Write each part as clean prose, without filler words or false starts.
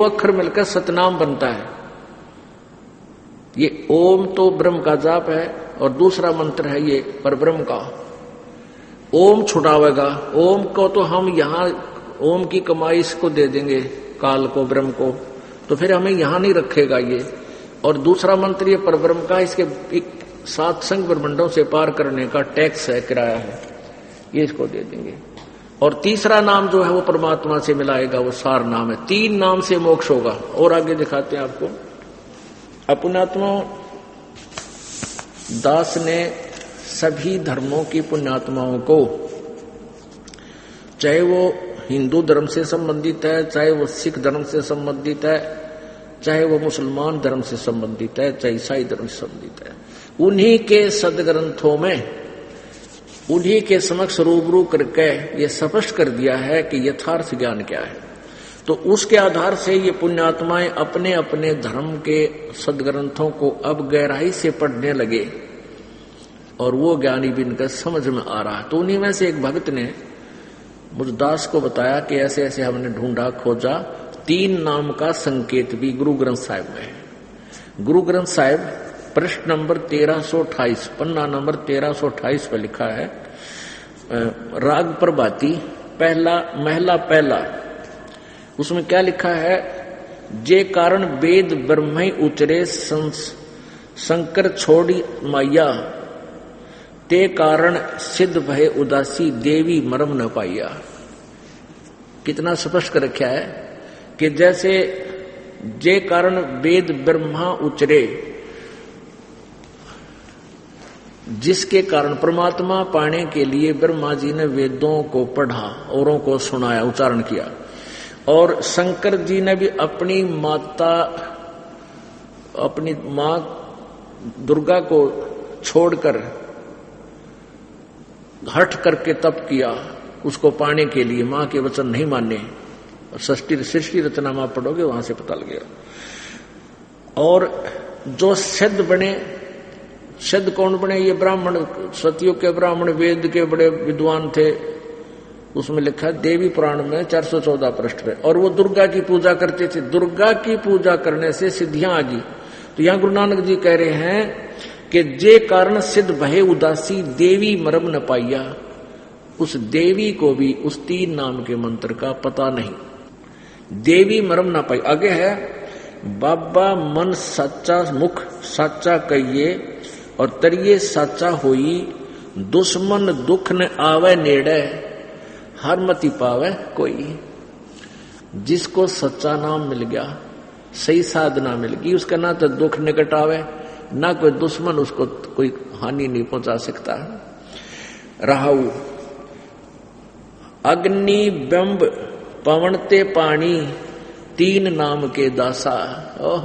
अक्षर मिलकर सतनाम बनता है। ये ओम तो ब्रह्म का जाप है और दूसरा मंत्र है ये परब्रह्म का। ओम छुड़ावेगा, ओम को तो हम यहां ओम की कमाई इसको दे देंगे, काल को, ब्रह्म को, तो फिर हमें यहां नहीं रखेगा ये। और दूसरा मंत्र ये परब्रह्म का, इसके एक 7 संग ब्रह्मंडों से पार करने का टैक्स है, किराया है, ये इसको दे देंगे। और तीसरा नाम जो है वो परमात्मा से मिलाएगा, वो सार नाम है। 3 नाम से मोक्ष होगा। और आगे दिखाते हैं आपको। पुण्यात्मा दास ने सभी धर्मों की पुण्यात्माओं को, चाहे वो हिंदू धर्म से संबंधित है, चाहे वो सिख धर्म से संबंधित है, चाहे वो मुसलमान धर्म से संबंधित है, चाहे ईसाई धर्म से संबंधित है, उन्हीं के सदग्रंथों में उन्हीं के समक्ष रूबरू करके ये स्पष्ट कर दिया है कि यथार्थ ज्ञान क्या है। तो उसके आधार से ये पुण्यात्माएं अपने अपने धर्म के सदग्रंथों को अब गहराई से पढ़ने लगे और वो ज्ञानी भी इनका समझ में आ रहा है। तो उन्हीं में से एक भक्त ने मुझ दास को बताया कि ऐसे ऐसे हमने ढूंढा खोजा, 3 नाम का संकेत भी गुरु ग्रंथ साहिब में है। गुरु ग्रंथ साहिब पृष्ठ नंबर 1328, पन्ना नंबर 1328 पर लिखा है, राग प्रभाती पहला महला पहला, उसमें क्या लिखा है? जे कारण वेद ब्रह्म उचरे शंकर छोड़ी माया, ते कारण सिद्ध भय उदासी देवी मरम न पाइया। कितना स्पष्ट कर रखा है कि जैसे जे कारण वेद ब्रह्मा उचरे, जिसके कारण परमात्मा पाने के लिए ब्रह्मा जी ने वेदों को पढ़ा, औरों को सुनाया, उच्चारण किया, और शंकर जी ने भी अपनी मां दुर्गा को छोड़कर हट करके तप किया उसको पाने के लिए, मां के वचन नहीं माने। और सृष्टि रचनामा पढ़ोगे वहां से पता लगेगा। और जो सिद्ध बने, सिद्ध कौन बने? ये ब्राह्मण, सतियों के ब्राह्मण, वेद के बड़े विद्वान थे। उसमें लिखा है देवी पुराण में 414 पृष्ठ पे। और वो दुर्गा की पूजा करते थे। दुर्गा की पूजा करने से सिद्धियां आ गई। तो यहां गुरु नानक जी कह रहे हैं कि जे कारण सिद्ध भय उदासी देवी मरम न पाइया। उस देवी को भी उस 3 नाम के मंत्र का पता नहीं। देवी मरम न पाई। आगे है, बाबा मन सच्चा मुख साचा कहिए और तरिए साचा होई, दुश्मन दुख न आवे नेड़े, हर मति पावे कोई। जिसको सच्चा नाम मिल गया, सही साधना मिल गई, उसका ना तो दुख निकट आवे, ना कोई दुश्मन उसको कोई हानि नहीं पहुंचा सकता। राहु अग्नि ब्रह्म पवनते पानी, 3 नाम के दासा। ओह,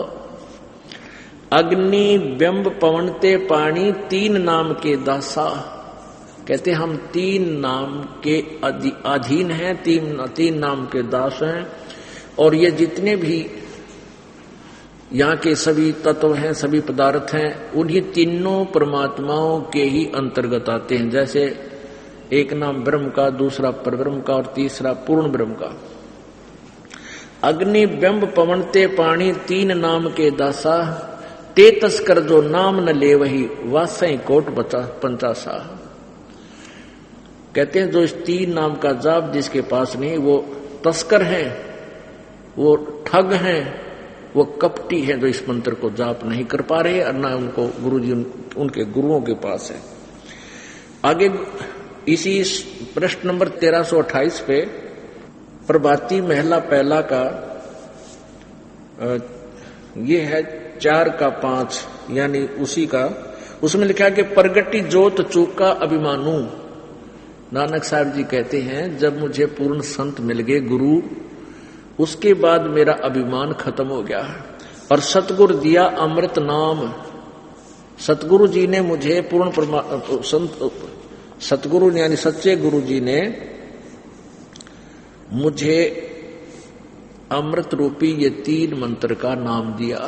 अग्नि ब्रह्म पवनते पानी, 3 नाम के दासा। कहते हम 3 नाम के अधीन हैं, 3 नाम के दास हैं। और ये जितने भी यहाँ के सभी तत्व हैं, सभी पदार्थ हैं, उन्हीं तीनों परमात्माओं के ही अंतर्गत आते हैं। जैसे एक नाम ब्रह्म का, दूसरा परब्रह्म का और तीसरा पूर्ण ब्रह्म का। अग्नि ब्रह्म पवनते पानी, 3 नाम के दासा, ते तस्कर जो नाम न ले वही, वासई कोट बचा पंचासा। कहते हैं जो इस 3 नाम का जाप जिसके पास नहीं, वो तस्कर हैं, वो ठग हैं, वो कपटी हैं, जो इस मंत्र को जाप नहीं कर पा रहे और ना उनको गुरुजी उनके गुरुओं के पास है। आगे इसी प्रश्न नंबर 1328 पे प्रभाती महला पहला का ये है 4 का 5, यानी उसी का, उसमें लिखा कि प्रगति जोत चूका अभिमानू। नानक साहब जी कहते हैं जब मुझे पूर्ण संत मिल गए गुरु, उसके बाद मेरा अभिमान खत्म हो गया और सतगुरु दिया अमृत नाम। सतगुरु जी ने मुझे सतगुरु यानी सच्चे गुरु जी ने मुझे अमृत रूपी ये 3 मंत्र का नाम दिया।